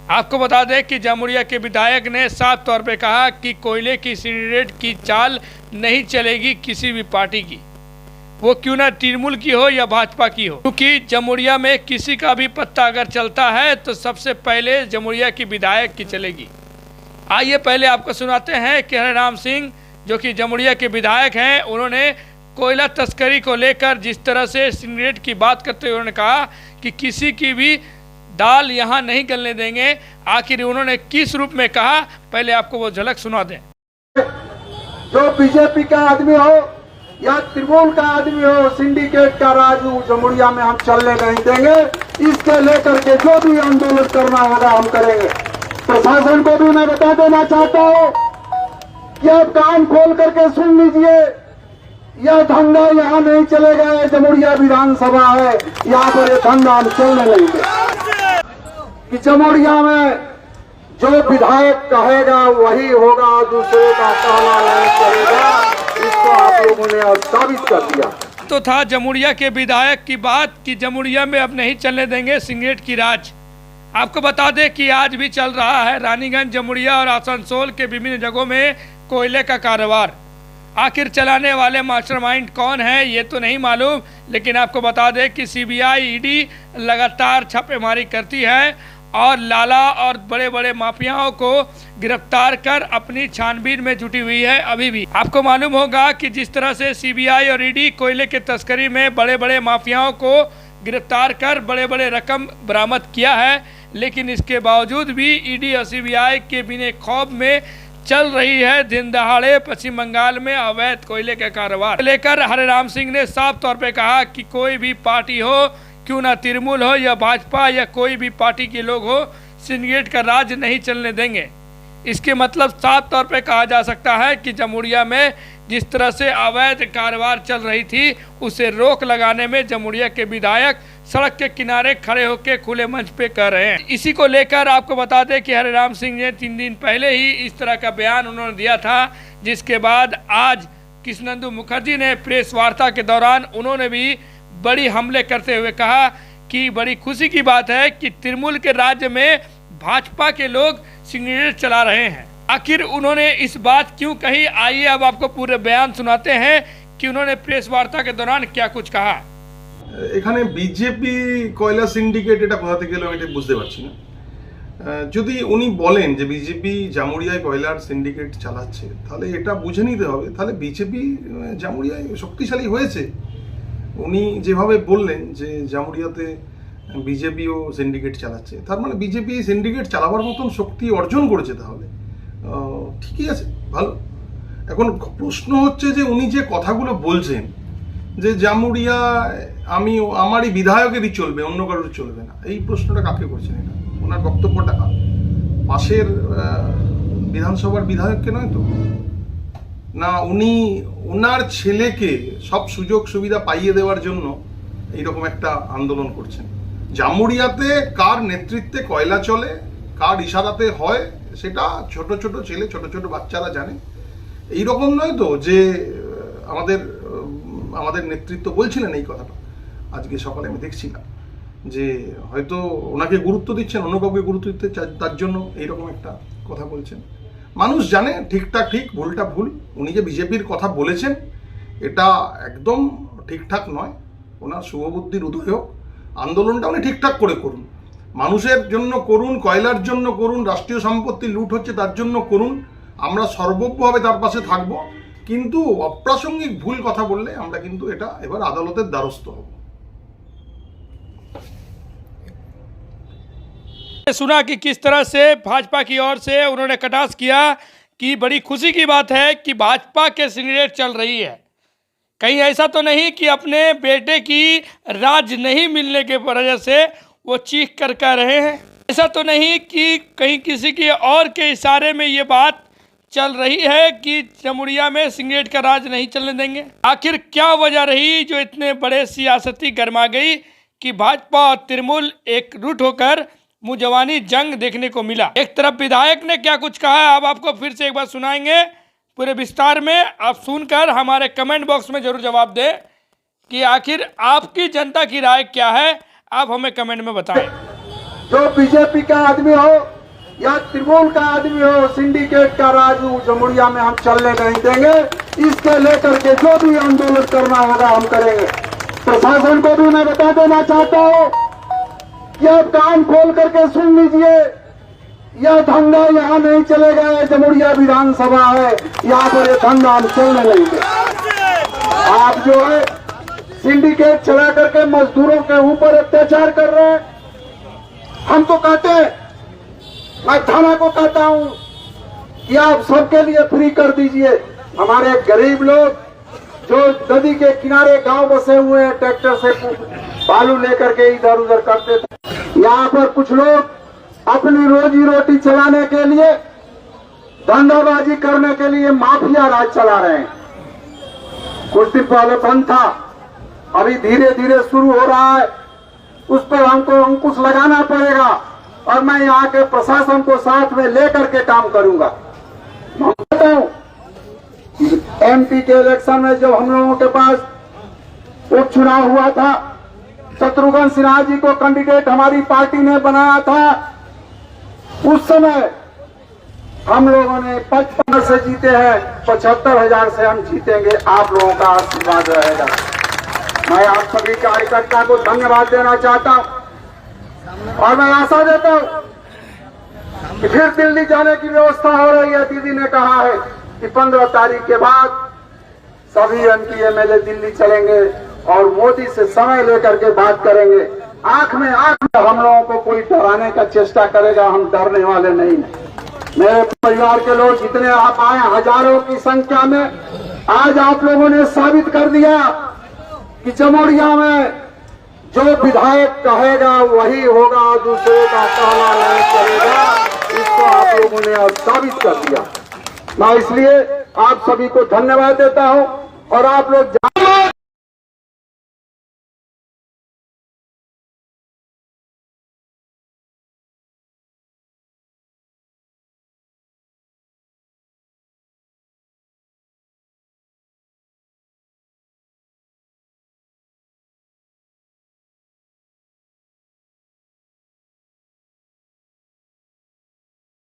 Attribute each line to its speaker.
Speaker 1: आपको बता दें कि जमुरिया के विधायक ने साफ तौर पे कहा कि कोयले की सिंडिकेट की चाल नहीं चलेगी किसी भी पार्टी की, वो क्यों ना तृणमूल की हो या भाजपा की हो, क्योंकि जमुरिया में किसी का भी पत्ता अगर चलता है तो सबसे पहले जमुरिया की विधायक की चलेगी। आइए पहले आपको सुनाते हैं कि हरिराम सिंह जो कि जमुरिया के विधायक हैं, उन्होंने कोयला तस्करी को लेकर जिस तरह से सिंडिकेट की बात करते हुए उन्होंने कहा कि किसी की भी दाल यहाँ नहीं गलने देंगे। आखिर उन्होंने किस रूप में कहा, पहले आपको वो झलक सुना दें।
Speaker 2: जो बीजेपी का आदमी हो या तृणमूल का आदमी हो, सिंडिकेट का राज जमुरिया में हम चलने नहीं देंगे। इसके लेकर के जो भी आंदोलन करना होगा हम करेंगे। प्रशासन को भी मैं बता देना चाहता हूँ कि आप कान खोल करके सुन लीजिए, यह धंधा यहाँ नहीं चलेगा। यह जमुरिया विधानसभा है, यहाँ पर यह धंधा हम चलने नहीं देंगे। कि जमुरिया में जो विधायक कहेगा वही होगा, दूसरे का कहना नहीं चलेगा। इसको आप लोगों ने अब साबित कर दिया।
Speaker 1: तो था जमुरिया के विधायक की बात कि जमुरिया में अब नहीं चलने देंगे सिंडिकेट की राज। आपको बता दें कि आज भी चल रहा है रानीगंज, जमुरिया और आसनसोल के विभिन्न जगहों में कोयले का कारोबार। आखिर चलाने वाले मास्टरमाइंड कौन है ये तो नहीं मालूम, लेकिन आपको बता दें कि सीबीआई, ईडी लगातार छापेमारी करती है और लाला और बड़े बड़े माफियाओं को गिरफ्तार कर अपनी छानबीन में जुटी हुई है। अभी भी आपको मालूम होगा कि जिस तरह से सीबीआई और ईडी कोयले के तस्करी में बड़े बड़े माफियाओं को गिरफ्तार कर बड़े बड़े रकम बरामद किया है, लेकिन इसके बावजूद भी ईडी और सीबीआई के बिना खौफ में चल रही है दिन दहाड़े पश्चिम बंगाल में अवैध कोयले का कारोबार लेकर। हरिराम सिंह ने साफ तौर पे कहा कि कोई भी पार्टी हो, क्यों ना तृणमूल हो या भाजपा या कोई भी पार्टी के लोग हो, सिंडिकेट का राज नहीं चलने देंगे। इसके मतलब साफ तौर पे कहा जा सकता है कि जमुरिया में जिस तरह से अवैध कारोबार चल रही थी उसे रोक लगाने में जमुरिया के विधायक सड़क के किनारे खड़े होकर खुले मंच पे कर रहे हैं। इसी को लेकर आपको बता दें कि हरिराम सिंह ने 3 दिन पहले ही इस तरह का बयान उन्होंने दिया था, जिसके बाद आज कृष्णेंदु मुखर्जी ने प्रेस वार्ता के दौरान उन्होंने भी बड़ी हमले करते हुए कहा कि बड़ी खुशी की बात है कि तृणमूल के राज्य में भाजपा के लोग सिंडिकेट चला रहे हैं। आखिर उन्होंने इस बात क्यों कही, आइए अब आपको पूरे बयान सुनाते हैं कि उन्होंने प्रेस वार्ता के दौरान क्या कुछ कहा।
Speaker 3: এখানে বিজেপি কয়লা সিন্ডিকেট এটা কোথা থেকে এলো এটা বুঝতে পারছি না। যদি উনি বলেন যে বিজেপি জামুরিয়ায় কয়লার সিন্ডিকেট চালাচ্ছে, তাহলে এটা বুঝে নিতে হবে তাহলে বিজেপি জামুরিয়ায় শক্তিশালী হয়েছে। উনি যেভাবে বললেন যে জামুরিয়াতে বিজেপিও সিন্ডিকেট চালাচ্ছে, তার মানে বিজেপি সিন্ডিকেট চালাবার মতন শক্তি অর্জন করেছে। তাহলে ঠিকই আছে, ভালো। এখন প্রশ্ন হচ্ছে যে উনি যে কথাগুলো বলছেন যে জামুরিয়া আমি আমারই বিধায়কেরই চলবে, অন্য কারোর চলবে না, এই প্রশ্নটা কাকে করছেন? এটা ওনার বক্তব্যটা পাশের বিধানসভার বিধায়ককে নয় তো? না উনি ওনার ছেলেকে সব সুযোগ সুবিধা পাইয়ে দেওয়ার জন্য এইরকম একটা আন্দোলন করছেন? জামুরিয়াতে কার নেতৃত্বে কয়লা চলে, কার ইশারাতে হয়, সেটা ছোট ছোট ছেলে, ছোট ছোট বাচ্চারা জানে। এইরকম নয় তো যে আমাদের নেতৃত্ব বলছিলেন এই কথাটা। আজকে সকালে আমি দেখছিলাম যে হয়তো ওনাকে গুরুত্ব দিচ্ছেন, অন্য কাউকে গুরুত্ব দিতে তার জন্য এইরকম একটা কথা বলছেন। মানুষ জানে ঠিকঠাক ঠিক, ভুলটা ভুল। উনি যে বিজেপির কথা বলেছেন এটা একদম ঠিকঠাক নয়। ওনার শুভবুদ্ধির উদয় হোক, আন্দোলনটা উনি ঠিকঠাক করে করুন, মানুষের জন্য করুন, কয়লার জন্য করুন, রাষ্ট্রীয় সম্পত্তি লুট হচ্ছে তার জন্য করুন। আমরা সর্বভাবে তার পাশে থাকবো, কিন্তু অপ্রাসঙ্গিক ভুল কথা বললে আমরা কিন্তু এটা এবার আদালতের দ্বারস্থ হব।
Speaker 1: सुना कि किस तरह से भाजपा की ओर से उन्होंने कटाक्ष किया कि बड़ी खुशी की बात है कि भाजपा के सिंडिकेट चल रही है। कहीं ऐसा तो नहीं कि अपने बेटे की राज नहीं मिलने के वजह से वो चीख कर कह रहे हैं? ऐसा तो नहीं कि कहीं किसी के और के इशारे में ये बात चल रही है कि जमुरिया में सिंडिकेट का राज नहीं चलने देंगे? आखिर क्या वजह रही जो इतने बड़े सियासती गरमा गई कि भाजपा और तृणमूल एक रूट होकर मुंहजवानी जंग देखने को मिला? एक तरफ विधायक ने क्या कुछ कहा है, अब आपको फिर से एक बार सुनाएंगे पूरे विस्तार में। आप सुनकर हमारे कमेंट बॉक्स में जरूर जवाब दें कि आखिर आपकी जनता की राय क्या है, आप हमें कमेंट में बताएं।
Speaker 2: जो बीजेपी का आदमी हो या तृणमूल का आदमी हो, सिंडिकेट का राज जमुड़िया में हम चलने नहीं देंगे। इसके लेकर के जो भी आंदोलन करना होगा हम करेंगे। प्रशासन को भी मैं बता देना चाहता हूं कि अब कान खोल करके सुन लीजिए, यह धंधा यहाँ नहीं चलेगा। यह जमुड़िया विधानसभा है, यहाँ पर यह धंधा हम चलने नहीं देंगे। आप जो है सिंडिकेट चला करके मजदूरों के ऊपर अत्याचार कर रहे हैं। हम तो कहते हैं, मैं थाना को कहता हूं कि आप सबके लिए फ्री कर दीजिए। हमारे गरीब लोग जो नदी के किनारे गांव बसे हुए हैं, ट्रैक्टर से बालू लेकर के इधर उधर करते थे। यहाँ पर कुछ लोग अपनी रोजी रोटी चलाने के लिए, धंधाबाजी करने के लिए माफिया राज चला रहे हैं। कुछ दिन पहले बंद था, अभी धीरे धीरे शुरू हो रहा है। उस पर हमको अंकुश लगाना पड़ेगा और मैं यहाँ के प्रशासन को साथ में लेकर के काम करूंगा। मैं कहता हूं एमपी के इलेक्शन में जब हम लोगों के पास उपचुनाव हुआ था, शत्रुघ्न सिन्हा जी को कैंडिडेट हमारी पार्टी ने बनाया था। उस समय हम लोगों ने 55 से जीते हैं, 75,000 से हम जीतेंगे। आप लोगों का आशीर्वाद रहेगा। मैं आप सभी कार्यकर्ता को धन्यवाद देना चाहता हूं और मैं आशा देता हूं कि फिर दिल्ली जाने की व्यवस्था हो रही है। दीदी ने कहा है कि 15 तारीख के बाद सभी एमपी एमएलए दिल्ली चलेंगे और मोदी से समय लेकर के बात करेंगे। आंख में हम लोगों को कोई डराने का चेष्टा करेगा, हम डरने वाले नहीं हैं। मेरे परिवार के लोग जितने आप आए, हजारों की संख्या में, आज आप लोगों ने साबित कर दिया कि जमुड़िया में जो विधायक कहेगा वही होगा, दूसरे का कहना नहीं चलेगा। इसको आप लोगों ने आज साबित कर दिया। मैं इसलिए आप सभी को धन्यवाद देता हूं और आप लोग